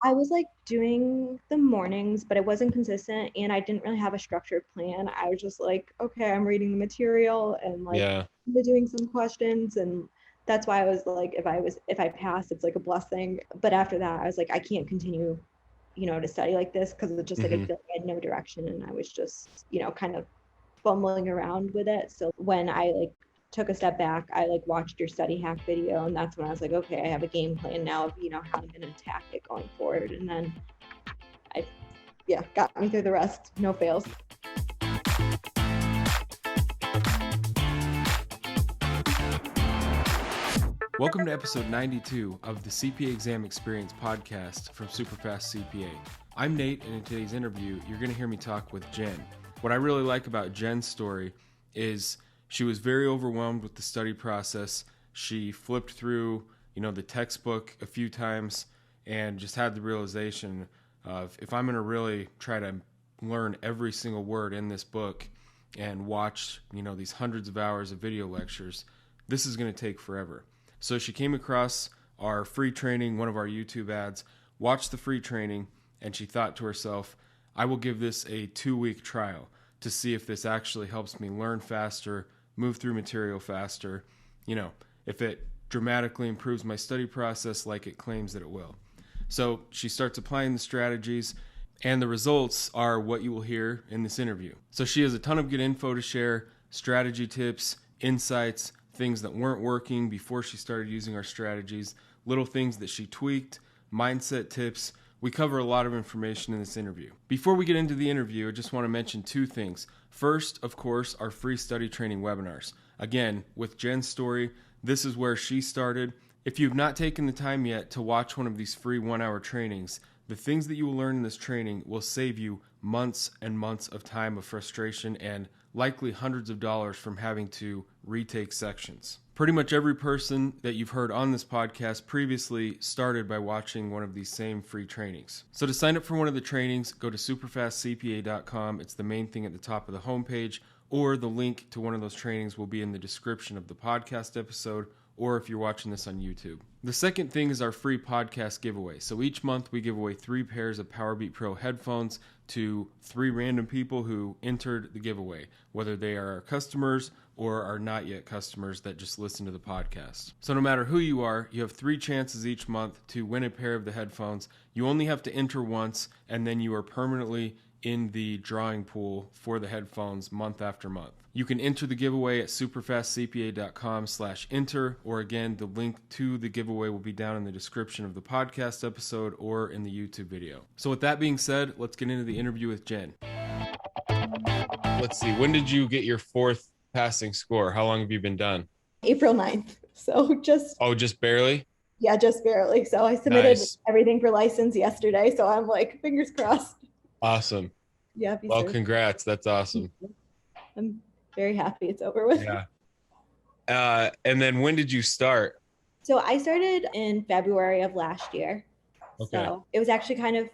I was like doing the mornings, but it wasn't consistent and I didn't really have a structured plan. I was just like, okay, I'm reading the material and like Yeah. doing some questions, and that's why I was like, if I pass, it's like a blessing. But after that, I was like, I can't continue, to study like this, because it's just like I Hmm. feel like I had no direction and I was just, kind of fumbling around with it. So when I like took a step back, I like watched your study hack video, and that's when I was like, okay, I have a game plan now of, how I'm gonna attack it going forward. And then I got me through the rest. No fails. Welcome to episode 92 of the CPA Exam Experience podcast from Superfast CPA. I'm Nate, and in today's interview, you're going to hear me talk with Jen. What I really like about Jen's story is she was very overwhelmed with the study process. She flipped through, the textbook a few times and just had the realization of, if I'm going to really try to learn every single word in this book and watch, these hundreds of hours of video lectures, this is going to take forever. So she came across our free training, one of our YouTube ads, watched the free training, and she thought to herself, I will give this a 2-week trial to see if this actually helps me learn faster, move through material faster, if it dramatically improves my study process like it claims that it will. So she starts applying the strategies, and the results are what you will hear in this interview. So she has a ton of good info to share, strategy tips, insights, things that weren't working before she started using our strategies, little things that she tweaked, mindset tips. We cover a lot of information in this interview. Before we get into the interview, I just want to mention 2 things. First, of course, our free study training webinars. Again, with Jen's story, this is where she started. If you've not taken the time yet to watch one of these free 1-hour trainings, the things that you will learn in this training will save you months and months of time of frustration and likely hundreds of dollars from having to retake sections. Pretty much every person that you've heard on this podcast previously started by watching one of these same free trainings. So to sign up for one of the trainings, go to superfastcpa.com. It's the main thing at the top of the homepage, or the link to one of those trainings will be in the description of the podcast episode, or if you're watching this on YouTube. The second thing is our free podcast giveaway. So each month we give away 3 pairs of Powerbeat Pro headphones to 3 random people who entered the giveaway, whether they are our customers or are not yet customers that just listen to the podcast. So no matter who you are, you have 3 chances each month to win a pair of the headphones. You only have to enter once, and then you are permanently in the drawing pool for the headphones month after month. You can enter the giveaway at superfastcpa.com/enter, or again, the link to the giveaway will be down in the description of the podcast episode or in the YouTube video. So with that being said, let's get into the interview with Jen. Let's see, when did you get your 4th passing score? How long have you been done? April 9th. So just barely? Yeah, just barely. So I submitted everything for license yesterday. So I'm like, fingers crossed. Awesome. Yeah. Well, congrats. That's awesome. I'm very happy it's over with. Yeah. And then when did you start? So I started in February of last year. Okay. So it was actually kind of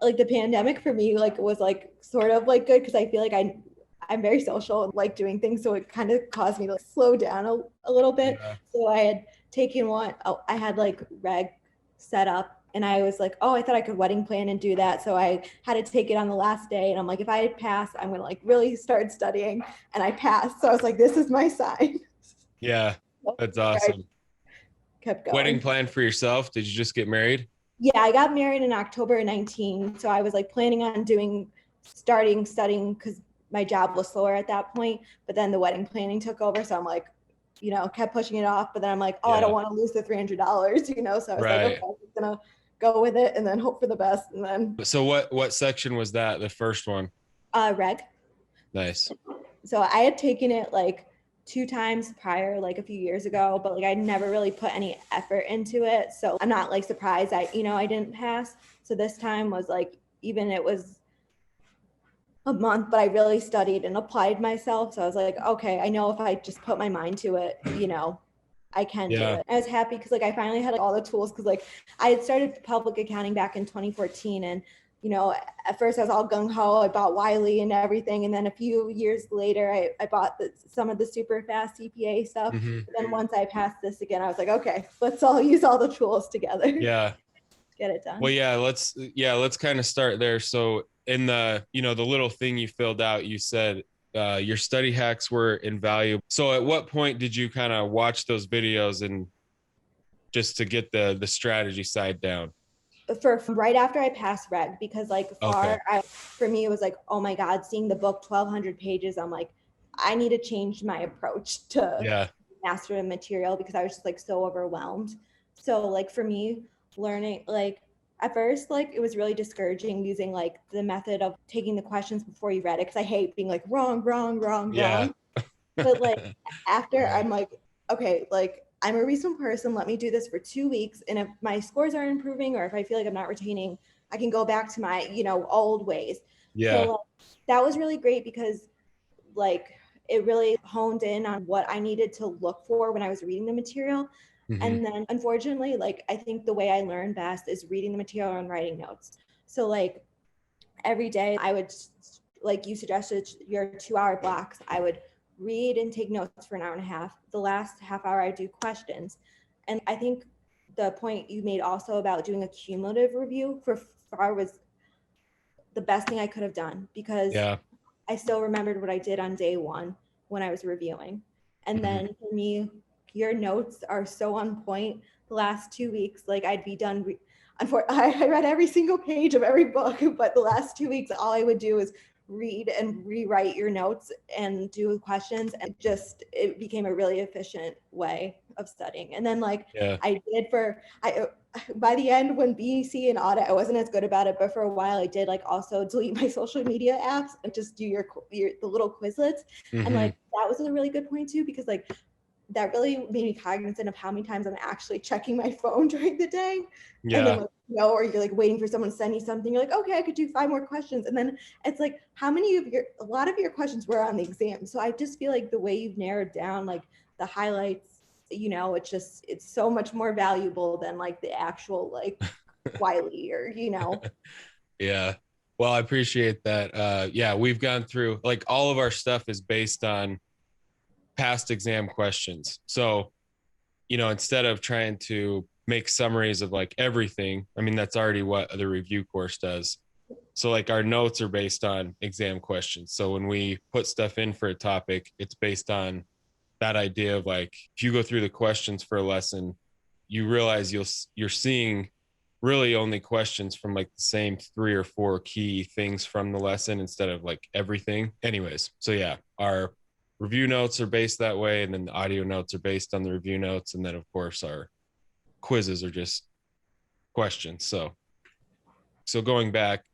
like the pandemic for me, like was like sort of like good, because I feel like I'm very social and like doing things. So it kind of caused me to slow down a little bit. Yeah. So I had taken I had like reg set up, and I was like, oh, I thought I could wedding plan and do that. So I had to take it on the last day. And I'm like, if I had passed, I'm going to like really start studying. And I passed. So I was like, this is my sign. Yeah, that's awesome. Kept going. Wedding plan for yourself? Did you just get married? Yeah, I got married in October 19. So I was like planning on starting studying, because my job was slower at that point. But then the wedding planning took over. So I'm like, kept pushing it off. But then I'm like, oh, yeah. I don't want to lose the $300, So I was like, okay, I'm just going to go with it and then hope for the best. And then. So what section was that? The first one? Reg. Nice. So I had taken it like 2 times prior, like a few years ago, but like I never really put any effort into it. So I'm not like surprised I didn't pass. So this time was like, even it was a month, but I really studied and applied myself. So I was like, okay, I know if I just put my mind to it, I can do it. I was happy because like I finally had like, all the tools, because like I had started public accounting back in 2014, and at first I was all gung-ho. I bought Wiley and everything, and then a few years later I bought some of the Superfast CPA stuff. Mm-hmm. Then once I passed this again, I was like, okay, let's all use all the tools together. Yeah. get it done. Well, let's kind of start there. So in the, the little thing you filled out, you said your study hacks were invaluable. So at what point did you kind of watch those videos and just to get the strategy side down? For right after I passed reg, because like Okay. for me, it was like, oh my God, seeing the book 1,200 pages, I'm like, I need to change my approach to Yeah. master the material because I was just like so overwhelmed. So like for me, learning like at first, like it was really discouraging using like the method of taking the questions before you read it because I hate being like wrong, wrong, wrong, Yeah. wrong. But like after I'm like, okay, like I'm a recent person. Let me do this for 2 weeks. And if my scores aren't improving or if I feel like I'm not retaining, I can go back to my, old ways. Yeah. So that was really great because like it really honed in on what I needed to look for when I was reading the material. Mm-hmm. And then unfortunately, like I think the way I learn best is reading the material and writing notes. So like every day I would, like you suggested, your 2-hour blocks, I would read and take notes for an hour and a half. The last half hour I do questions. And I think the point you made also about doing a cumulative review for FAR was the best thing I could have done because Yeah. I still remembered what I did on day one when I was reviewing. And then for me, your notes are so on point. The last 2 weeks, like I'd be done. I read every single page of every book, but the last 2 weeks, all I would do is read and rewrite your notes and do questions. And it became a really efficient way of studying. And then like Yeah. by the end when BEC and audit, I wasn't as good about it, but for a while I did like also delete my social media apps and just do the little Quizlets. And like that was a really good point too, because like that really made me cognizant of how many times I'm actually checking my phone during the day. Yeah. And then like, or you're like waiting for someone to send you something. You're like, okay, I could do 5 more questions. And then it's like, a lot of your questions were on the exam. So I just feel like the way you've narrowed down like the highlights, it's so much more valuable than like the actual like Wiley or. Yeah. Well, I appreciate that. Yeah, we've gone through like all of our stuff is based on past exam questions. So, instead of trying to make summaries of like everything, I mean, that's already what the review course does. So like our notes are based on exam questions. So when we put stuff in for a topic, it's based on that idea of like, if you go through the questions for a lesson, you realize you're seeing really only questions from like the same 3 or 4 key things from the lesson instead of like everything. Anyways, so yeah, our review notes are based that way, and then the audio notes are based on the review notes, and then of course our quizzes are just questions. So going back,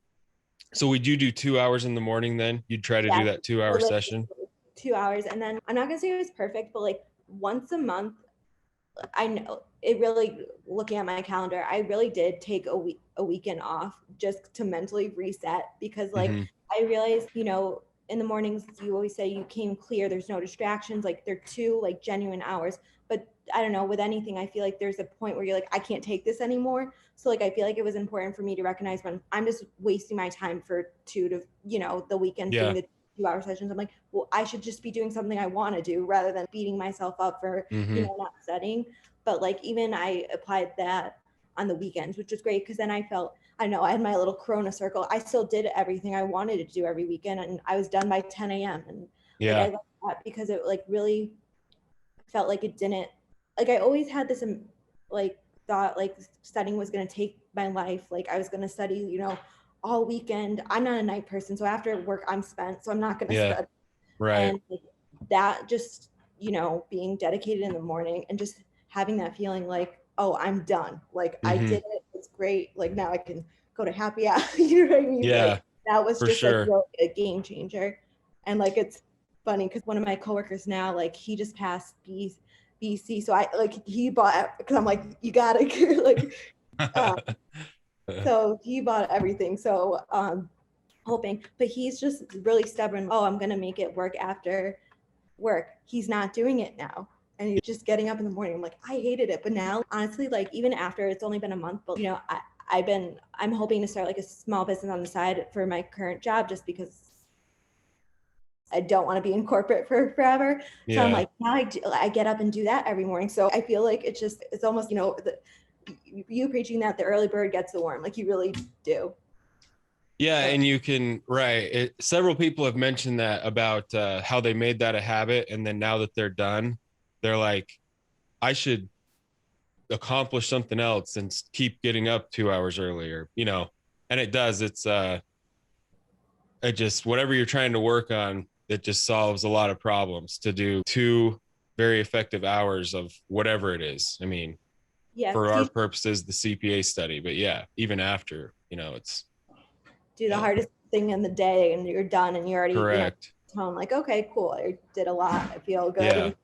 so would you do 2 hours in the morning then? You'd try to do that 2-hour session? 2 hours. And then I'm not gonna say it was perfect, but like once a month, I know it really, looking at my calendar, I really did take a weekend off just to mentally reset because like I realized, in the mornings you always say you came clear, there's no distractions, like they're 2 like genuine hours. But I don't know, with anything, I feel like there's a point where you're like, I can't take this anymore. So like I feel like it was important for me to recognize when I'm just wasting my time for the weekends doing the 2-hour sessions. I'm like, well, I should just be doing something I want to do rather than beating myself up for not studying. But like even I applied that on the weekends, which was great because then I felt, I know I had my little Corona circle. I still did everything I wanted to do every weekend, and I was done by 10 a.m. And like I love that because it like really felt like it didn't, like I always had this like thought like studying was going to take my life. Like I was going to study, all weekend. I'm not a night person, so after work I'm spent, so I'm not going to study. Right. And like, that just, being dedicated in the morning and just having that feeling like, oh, I'm done. Like I did it. It's great. Like now I can go to happy hour. You know what I mean? Yeah, like, that was just sure. like really a game changer. And like it's funny because one of my coworkers now, like he just passed BC, so I like he bought, because I'm like, you gotta like so he bought everything. So hoping, but he's just really stubborn. Oh, I'm gonna make it work after work. He's not doing it now. And he's just getting up in the morning. I'm like, I hated it. But now, honestly, like even after it's only been a month, but I'm hoping to start like a small business on the side for my current job just because I don't want to be in corporate for forever. So I'm like, now I get up and do that every morning. So I feel like it's almost, you preaching that the early bird gets the worm, like you really do. Yeah, and you can, right. Several people have mentioned that about how they made that a habit. And then now that they're done, they're like, I should accomplish something else and keep getting up 2 hours earlier, and it does. It just, whatever you're trying to work on, it just solves a lot of problems to do 2 very effective hours of whatever it is. I mean, Yeah. for our purposes, the CPA study, but yeah, even after, it's do the hardest thing in the day and you're done and you're already correct. Home like, okay, cool, I did a lot, I feel good.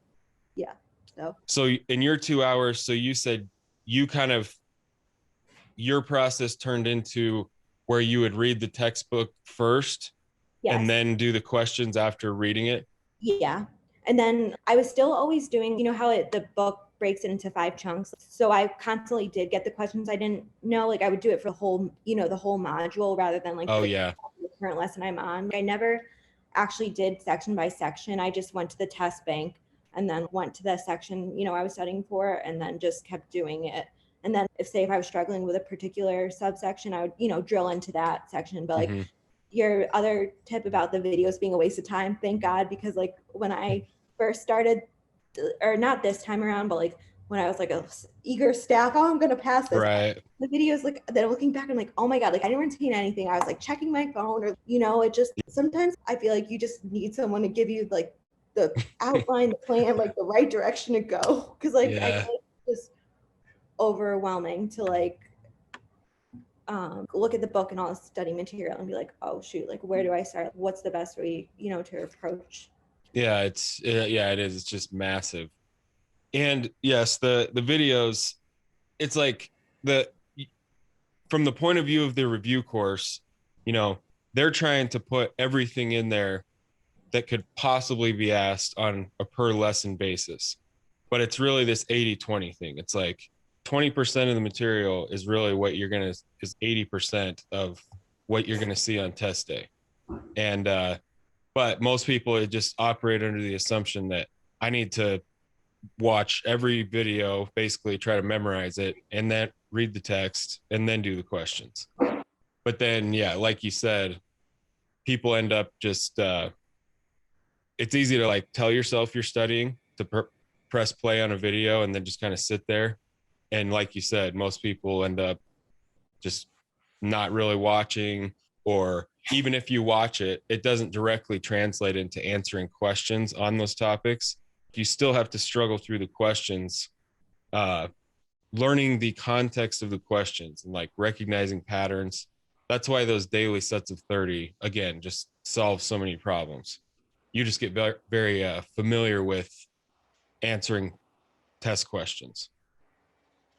Yeah. And so in your 2 hours, so you said you your process turned into where you would read the textbook first. Yes. And then do the questions after reading it. Yeah. And then I was still always doing, how the book breaks it into 5 chunks. So I constantly did get the questions I didn't know. Like I would do it for the whole module rather than like the current lesson I'm on. I never actually did section by section. I just went to the test bank and then went to the section, I was studying for, and then just kept doing it. And then if I was struggling with a particular subsection, I would, drill into that section. But like your other tip about the videos being a waste of time, thank God, because like when I first started, or not this time around, but like when I was like a eager staff, I'm going to pass this. Right. The videos, like then looking back, I'm like, oh my God, like I didn't retain anything. I was like checking my phone or, it just, sometimes I feel like you just need someone to give you like the outline, the plan, like the right direction to go. Cause like I just overwhelming to like look at the book and all the study material and be like, oh shoot, like where do I start? What's the best way, to approach? Yeah, it is. It's just massive. And yes, the videos, it's like from the point of view of the review course, they're trying to put everything in there that could possibly be asked on a per lesson basis. But it's really this 80-20 thing. It's like 20% of the material is really what is 80% of what you're going to see on test day. And, but most people just operate under the assumption that I need to watch every video, basically try to memorize it, and then read the text and then do the questions. But then, yeah, like you said, people end up just, it's easy to like tell yourself you're studying, to press play on a video and then just kind of sit there. And like you said, most people end up just not really watching, or even if you watch it, it doesn't directly translate into answering questions on those topics. You still have to struggle through the questions, learning the context of the questions and like recognizing patterns. That's why those daily sets of 30, again, just solve so many problems. You just get very, very familiar with answering test questions.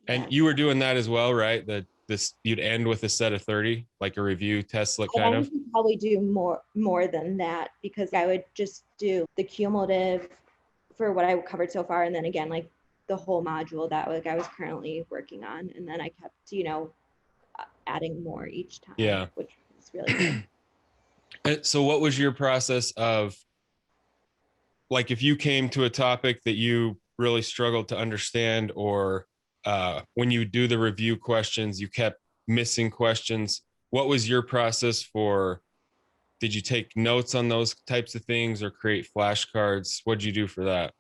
And you were doing that as well, right? You'd end with a set of 30, like a review test, like kind of. Probably do more than that, because I would just do the cumulative for what I covered so far, and then again like the whole module that like I was currently working on, and then I kept adding more each time. Yeah, which is really good. And so what was your process of, like, if you came to a topic that you really struggled to understand, or when you do the review questions, you kept missing questions, what was your process for, did you take notes on those types of things or create flashcards? What did you do for that?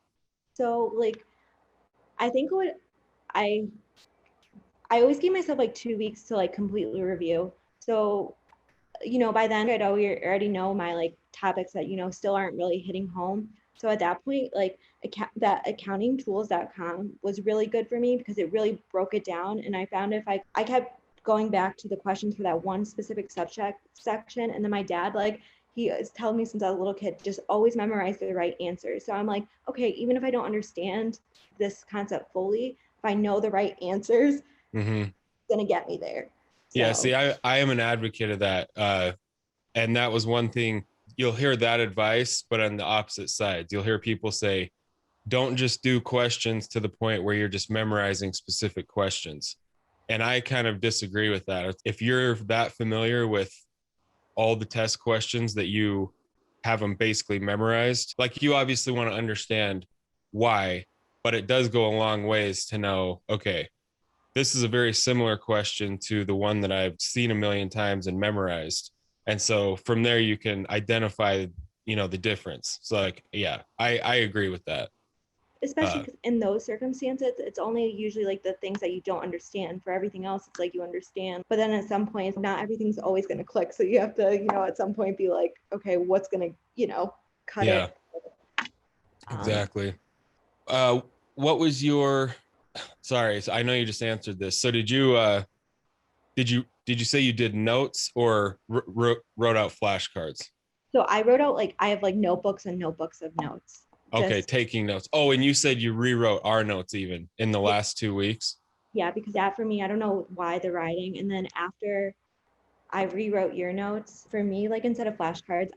So like, I think I always gave myself like 2 weeks to like completely review. So, by then I'd already know my like topics that, still aren't really hitting home. So at that point, like that accountingtools.com was really good for me, because it really broke it down. And I found if I kept going back to the questions for that one specific subject section. And then my dad, like, he is telling me since I was a little kid, just always memorize the right answers. So I'm like, okay, even if I don't understand this concept fully, if I know the right answers, it's gonna get me there. So. Yeah, see, I am an advocate of that. And that was one thing, you'll hear that advice, but on the opposite sides, you'll hear people say, don't just do questions to the point where you're just memorizing specific questions. And I kind of disagree with that. If you're that familiar with all the test questions that you have them basically memorized, like, you obviously want to understand why, but it does go a long ways to know, okay, this is a very similar question to the one that I've seen a million times and memorized. And so from there, you can identify, the difference. So like, yeah, I agree with that. Especially because in those circumstances, it's only usually like the things that you don't understand. For everything else, it's like you understand. But then at some point, not everything's always going to click. So you have to, at some point be like, okay, what's going to, cut Yeah, it. exactly. What was your, sorry, so I know you just answered this. So did you say you did notes or wrote out flashcards? So I wrote out I have notebooks and notebooks of notes. Okay, taking notes. Oh, and you said you rewrote our notes even in the last 2 weeks. Yeah, because that for me, I don't know why the writing. And then after I rewrote your notes for me, instead of flashcards,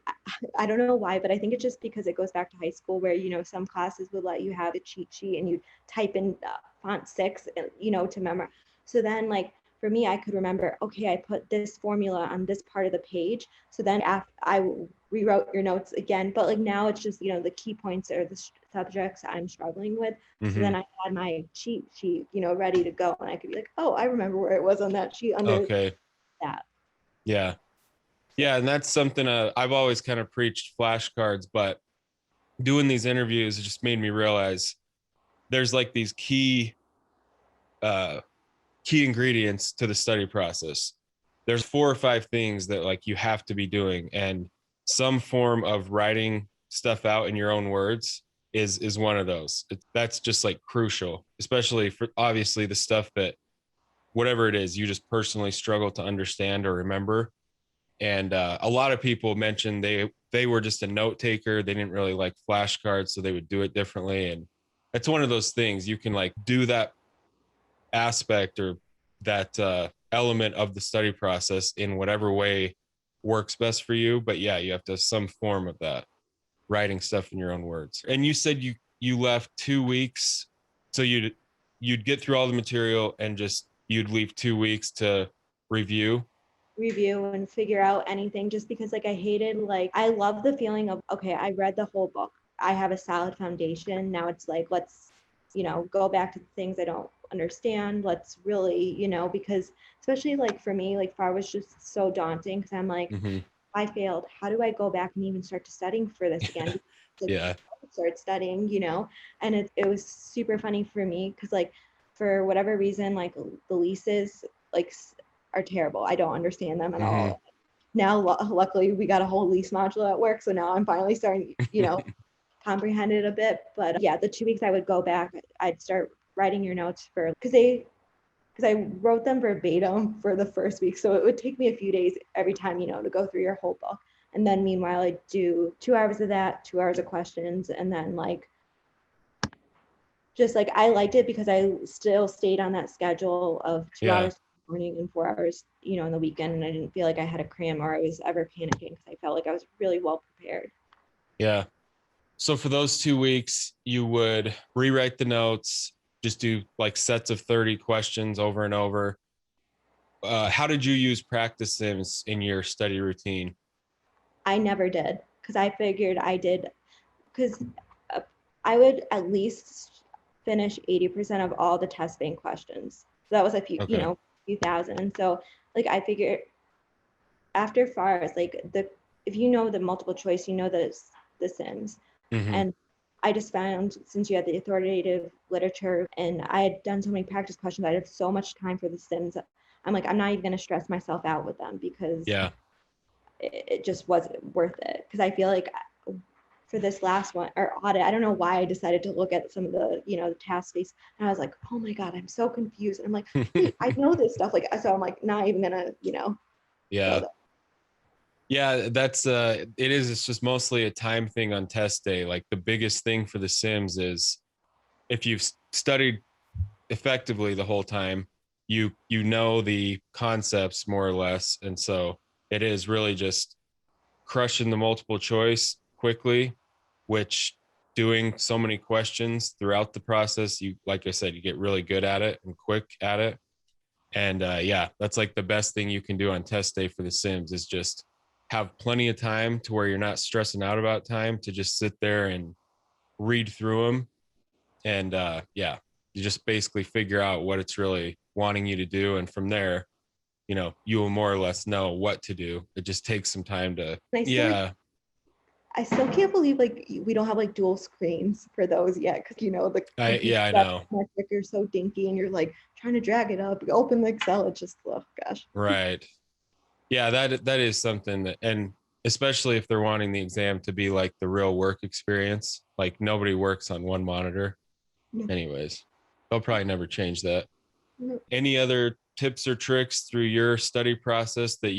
I don't know why, but I think it's just because it goes back to high school where, some classes would let you have a cheat sheet and you type in font 6, to memorize. So then for me, I could remember, okay, I put this formula on this part of the page. So then after I rewrote your notes again, but now it's just, the key points or the subjects I'm struggling with. Mm-hmm. So then I had my cheat sheet, ready to go. And I could be like, oh, I remember where it was on that sheet under that. Yeah. Yeah. And that's something I've always kind of preached flashcards, but doing these interviews, it just made me realize there's these key ingredients to the study process. There's 4 or 5 things that you have to be doing, and some form of writing stuff out in your own words is one of those. That's just crucial, especially for obviously the stuff that whatever it is you just personally struggle to understand or remember. And a lot of people mentioned they were just a note taker. They didn't really like flashcards, so they would do it differently. And it's one of those things you can do that aspect or that element of the study process in whatever way works best for you. But yeah, you have to have some form of that, writing stuff in your own words. And you said you left 2 weeks, so you'd get through all the material and just you'd leave 2 weeks to review and figure out anything, just because I hated, I love the feeling of, okay, I read the whole book, I have a solid foundation. Now it's let's go back to the things I don't understand. Let's really, because especially for me, FAR was just so daunting, because I'm mm-hmm. I failed, how do I go back and even start to studying for this again? Yeah, start studying, and it was super funny for me because for whatever reason, the leases are terrible. I don't understand them at all. Now, luckily, we got a whole lease module at work, so now I'm finally starting, comprehend it a bit. But yeah, the 2 weeks I would go back, I'd start writing your notes because I wrote them verbatim for the first week, so it would take me a few days every time, to go through your whole book. And then meanwhile, I'd do 2 hours of that, 2 hours of questions, and then just I liked it because I still stayed on that schedule of 2 hours in the morning and 4 hours, in the weekend. And I didn't feel like I had a cram or I was ever panicking, because I felt like I was really well prepared. Yeah. So for those 2 weeks, you would rewrite the notes, just do sets of 30 questions over and over. How did you use practice sims in your study routine? I never did, because I figured because I would at least finish 80% of all the test bank questions. So that was a few, few thousand. And so I figured after FAR, if you know the multiple choice, the Sims. Mm-hmm. And I just found, since you had the authoritative literature and I had done so many practice questions, I had so much time for the Sims. I'm I'm not even going to stress myself out with them, because it just wasn't worth it. Because I feel for this last one or audit, I don't know why I decided to look at some of the, the task space, and I was oh my God, I'm so confused. And I'm wait, I know this stuff. So I'm not even gonna, Yeah. Yeah, that's it's just mostly a time thing on test day. The biggest thing for the Sims is if you've studied effectively the whole time, you know the concepts more or less. And so it is really just crushing the multiple choice quickly, which doing so many questions throughout the process, you, like I said, you get really good at it and quick at it. And yeah, that's the best thing you can do on test day for the Sims, is just have plenty of time to where you're not stressing out about time, to just sit there and read through them. And yeah, you just basically figure out what it's really wanting you to do. And from there, you will more or less know what to do. It just takes some time to, yeah. I still can't believe like we don't have like dual screens for those yet, because I know. You're so dinky and you're like trying to drag it up, you open the Excel, it's just, oh gosh. Right. Yeah, that is something that, and especially if they're wanting the exam to be like the real work experience, like nobody works on one monitor. No. Anyways, they'll probably never change that. No. Any other tips or tricks through your study process that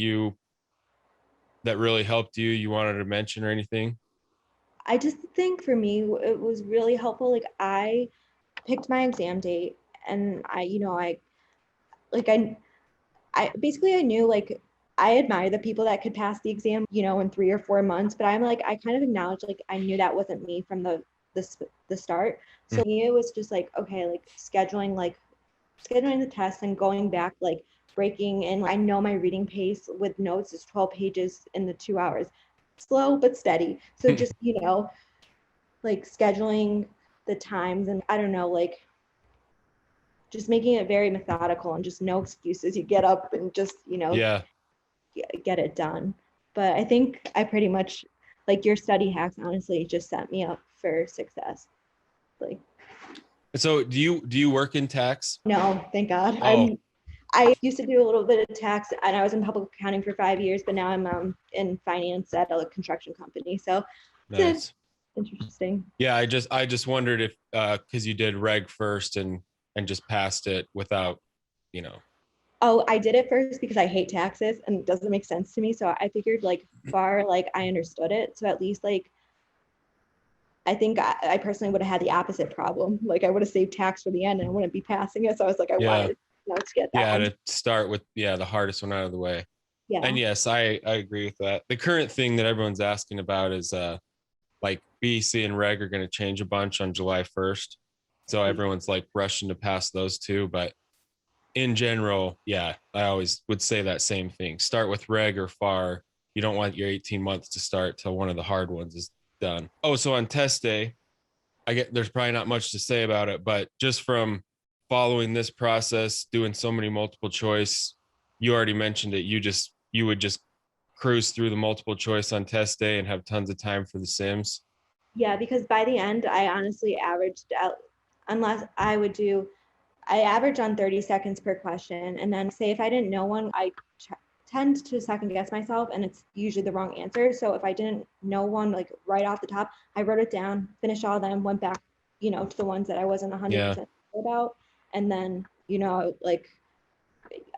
really helped you wanted to mention or anything? I just think for me it was really helpful. Like I picked my exam date, and I basically I knew like I admire the people that could pass the exam, in 3 or 4 months. But I'm like, I kind of acknowledge like I knew that wasn't me from the start. So me, it was just like, okay, like scheduling the test and going back, like breaking in. I know my reading pace with notes is 12 pages in the 2 hours, slow but steady. So just like scheduling the times, and I don't know, like just making it very methodical and just no excuses. You get up and just, Yeah. get it done. But I think I pretty much, like, your study hacks honestly just set me up for success. Like, so do you work in tax? no, thank God. Oh. I used to do a little bit of tax, and I was in public accounting for 5 years, but now I'm in finance at a construction company. So Nice. it's interesting. Yeah, I just wondered if because you did reg first and just passed it without, Oh, I did it first because I hate taxes and it doesn't make sense to me. So I figured like I understood it. So at least like I think I personally would have had the opposite problem. Like I would have saved tax for the end and I wouldn't be passing it. So I was like, I wanted to get that. Yeah, one. to start with, the hardest one out of the way. Yeah. And yes, I agree with that. The current thing that everyone's asking about is like BC and reg are going to change a bunch on July 1st. So everyone's like rushing to pass those two. But in general, yeah, I always would say that same thing. Start with reg or FAR. You don't want your 18 months to start till one of the hard ones is done. Oh, so on test day, there's probably not much to say about it, but just from following this process, doing so many multiple choice, you already mentioned it. You would just cruise through the multiple choice on test day and have tons of time for the sims. Yeah, because by the end, I honestly averaged out, I average on 30 seconds per question. And then say if I didn't know one, I tend to second guess myself and it's usually the wrong answer. So if I didn't know one, like right off the top, I wrote it down, finished all of them, went back, to the ones that I wasn't 100% about. And then, like,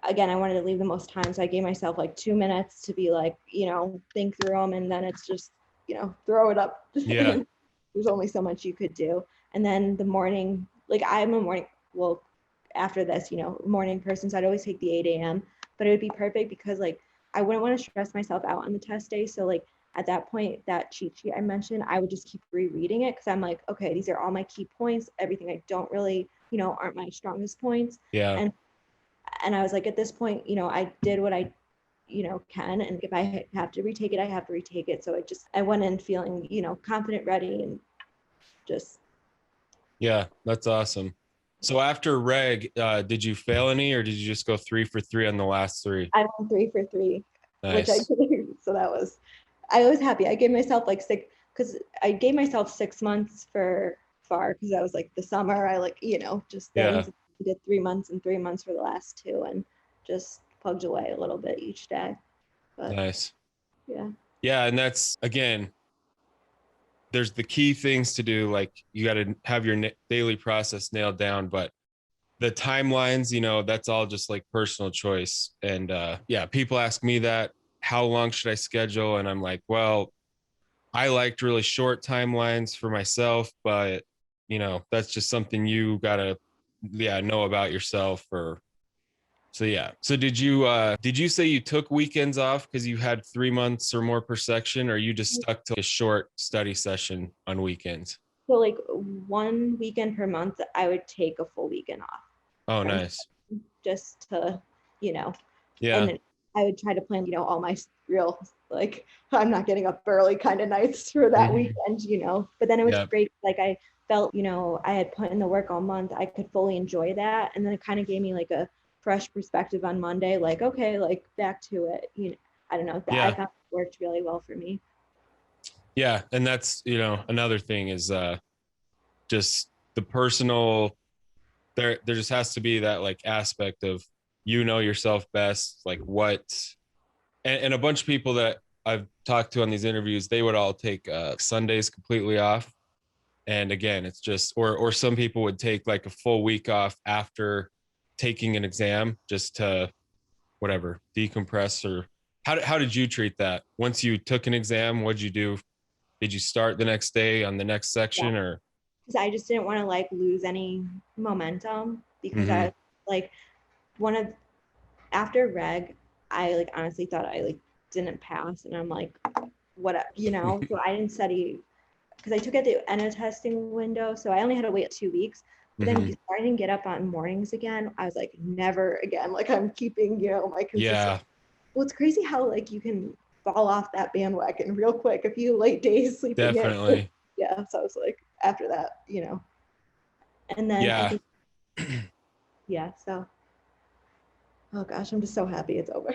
again, I wanted to leave the most time. So I gave myself like 2 minutes to be like, think through them. And then it's just, throw it up. Yeah. There's only so much you could do. And then the morning, like I'm a morning, well, after this, morning person. So I'd always take the 8 a.m. But it would be perfect because like I wouldn't want to stress myself out on the test day. So like at that point, that cheat sheet I mentioned, I would just keep rereading it because I'm like, okay, these are all my key points. Everything I don't really, aren't my strongest points. Yeah. And I was like, at this point, I did what I, can. And if I have to retake it, I have to retake it. So I went in feeling, confident, ready, and just. Yeah, that's awesome. So after reg, did you fail any or did you just go 3 for 3 on the last 3? I went 3 for 3, nice. Which I did. So I was happy. I gave myself like 6 months for FAR because that was like the summer. I just did 3 months and 3 months for the last 2 and just plugged away a little bit each day. But, nice. Yeah. Yeah. And that's, again, there's the key things to do. Like you got to have your daily process nailed down, but the timelines, that's all just like personal choice. And people ask me that, how long should I schedule? And I'm like, well, I liked really short timelines for myself, but that's just something you gotta, know about yourself. So did you say you took weekends off because you had 3 months or more per section, or you just stuck to a short study session on weekends? So like 1 weekend per month, I would take a full weekend off. Oh, nice. Just to, Yeah. And I would try to plan, all my real, like, I'm not getting up early kind of nights for that weekend, but then it was great. Like I felt, I had put in the work all month. I could fully enjoy that. And then it kind of gave me like a fresh perspective on Monday, like, okay, like back to it. I don't know, that I found worked really well for me. Yeah. And that's, another thing is just the personal, there just has to be that like aspect of, yourself best, like what, and a bunch of people that I've talked to on these interviews, they would all take Sundays completely off. And again, it's just, or some people would take like a full week off after taking an exam just to whatever, decompress. Or how did you treat that? Once you took an exam, what'd you do? Did you start the next day on the next section? Yeah. Or? Because I just didn't want to like lose any momentum, because Mm-hmm. I like after reg, I like honestly thought I like didn't pass, and I'm like, what, so I didn't study because I took it at the end of testing window, so I only had to wait 2 weeks. But then Mm-hmm. I didn't get up on mornings again. I was like, never again. Like I'm keeping, my consistency. Yeah. Well, it's crazy how like you can fall off that bandwagon real quick if you late days sleeping Definitely. in. Yeah. So I was like, after that, and then Yeah. I think, yeah. So, oh gosh, I'm just so happy it's over.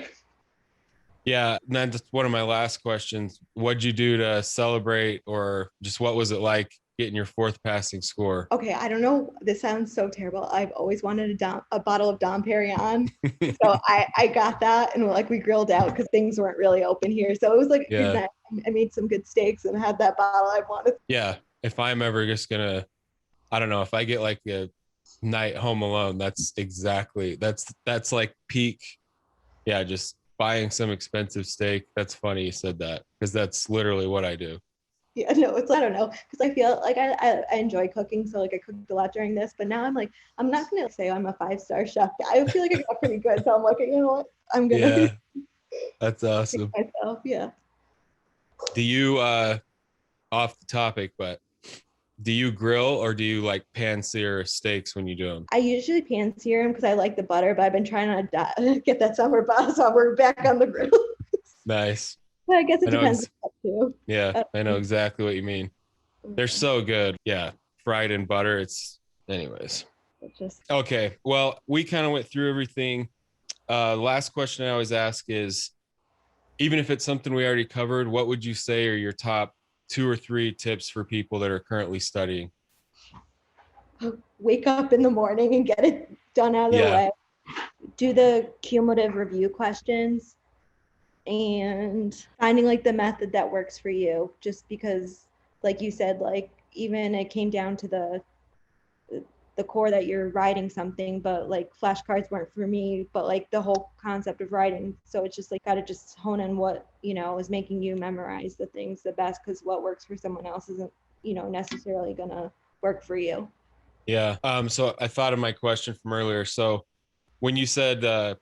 Yeah. And then just one of my last questions, what'd you do to celebrate, or just what was it like getting your 4th passing score? Okay, I don't know. This sounds so terrible. I've always wanted a bottle of Dom Perignon. So I got that, and like we grilled out because things weren't really open here. So it was like a good night. I made some good steaks and had that bottle I wanted. Yeah. If I'm ever just gonna, I don't know, if I get like a night home alone, that's like peak. Yeah. Just buying some expensive steak. That's funny you said that, because that's literally what I do. Yeah, no, I don't know, because I feel like I enjoy cooking, so like I cooked a lot during this, but now I'm like, I'm not gonna say I'm a 5-star chef. I feel like I got pretty good, so I'm like, you know what, I'm gonna. Yeah, that's awesome. Myself, yeah. Do you off the topic, but do you grill or do you like pan sear steaks when you do them? I usually pan sear them because I like the butter, but I've been trying to get that summer, so we're back on the grill. Nice. But I guess it depends on that too. Yeah, I know exactly what you mean. They're so good. Yeah, fried in butter. Anyways. Okay, well, we kind of went through everything. Last question I always ask is, even if it's something we already covered, what would you say are your top 2 or 3 tips for people that are currently studying? Wake up in the morning and get it done out of the way. Do the cumulative review questions and finding like the method that works for you, just because like you said, like even it came down to the core that you're writing something, but like flashcards weren't for me, but like the whole concept of writing. So it's just like got to just hone in what is making you memorize the things the best, because what works for someone else isn't necessarily gonna work for you. Yeah. So I thought of my question from earlier. So when you said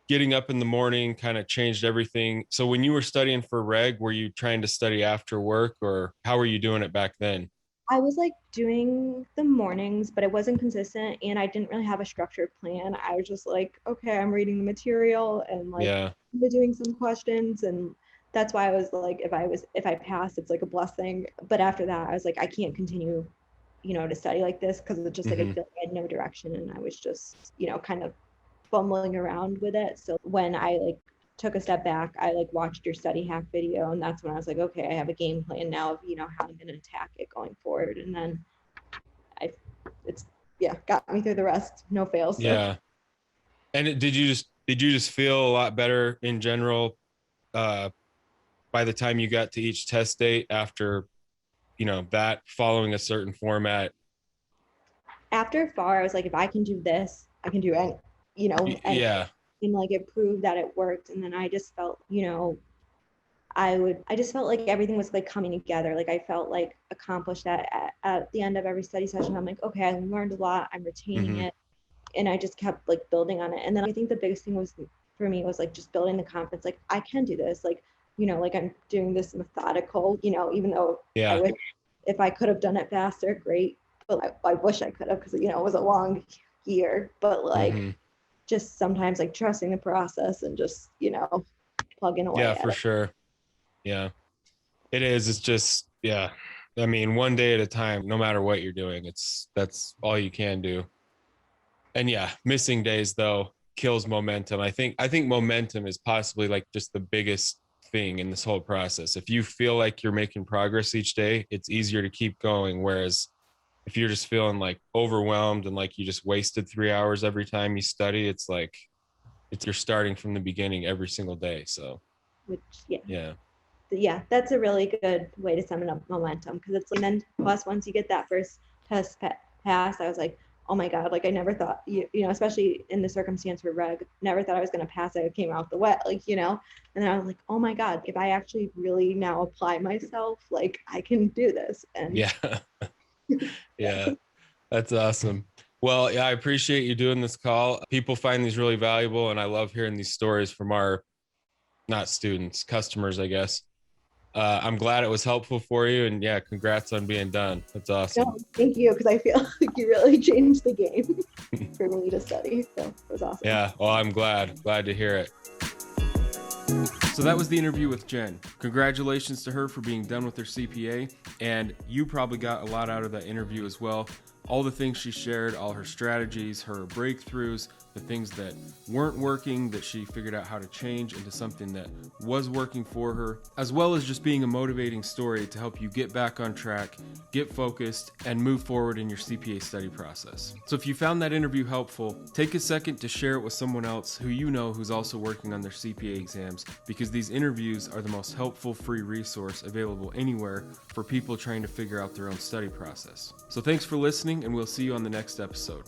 getting up in the morning kind of changed everything, so when you were studying for reg, were you trying to study after work, or how were you doing it back then? I was like doing the mornings, but it wasn't consistent, and I didn't really have a structured plan. I was just like, okay, I'm reading the material and like doing some questions, and that's why I was like, if I pass, it's like a blessing. But after that, I was like, I can't continue, to study like this, because it's just like I feel like I had no direction, and I was just, kind of fumbling around with it. So when I like took a step back, I like watched your study hack video, and that's when I was like, okay, I have a game plan now of how I'm going to attack it going forward. And then it's got me through the rest, no fails. So. Yeah. And did you just feel a lot better in general by the time you got to each test date after that, following a certain format? After FAR, I was like, if I can do this, I can do any. Yeah. And like it proved that it worked. And then I just felt, I just felt like everything was like coming together. Like I felt like accomplished that at the end of every study session. I'm like, okay, I learned a lot. I'm retaining it. And I just kept like building on it. And then I think the biggest thing was for me was like just building the confidence. Like I can do this. Like, like I'm doing this methodical, even though I wish if I could have done it faster, great. But I wish I could have, because, it was a long year, but like, just sometimes like trusting the process and just, plugging away. Yeah, for sure. Yeah, it is. It's just, yeah. I mean, one day at a time, no matter what you're doing, that's all you can do. And yeah, missing days though, kills momentum. I think momentum is possibly like just the biggest thing in this whole process. If you feel like you're making progress each day, it's easier to keep going. Whereas if you're just feeling like overwhelmed and like you just wasted 3 hours every time you study, it's like you're starting from the beginning every single day. So which yeah, that's a really good way to sum it up, momentum, because it's like, and then plus once you get that first test passed, I was like, oh my God, like I never thought, you know, especially in the circumstance for reg, never thought I was going to pass it. It came out the wet, like, you know, and then I was like, oh my God, if I actually really now apply myself, like I can do this. And yeah. Yeah, that's awesome. Well, yeah, I appreciate you doing this call. People find these really valuable, and I love hearing these stories from our, not students, customers, I guess. I'm glad it was helpful for you, and yeah, congrats on being done. That's awesome. no, thank you, because I feel like you really changed the game for me to study. So it was awesome. Yeah, well, I'm glad to hear it. So that was the interview with Jen. Congratulations to her for being done with her CPA, and you probably got a lot out of that interview as well. All the things she shared, all her strategies, her breakthroughs, the things that weren't working that she figured out how to change into something that was working for her, as well as just being a motivating story to help you get back on track, get focused, and move forward in your CPA study process. So if you found that interview helpful, take a second to share it with someone else who you know who's also working on their CPA exams, because these interviews are the most helpful free resource available anywhere for people trying to figure out their own study process. So thanks for listening, and we'll see you on the next episode.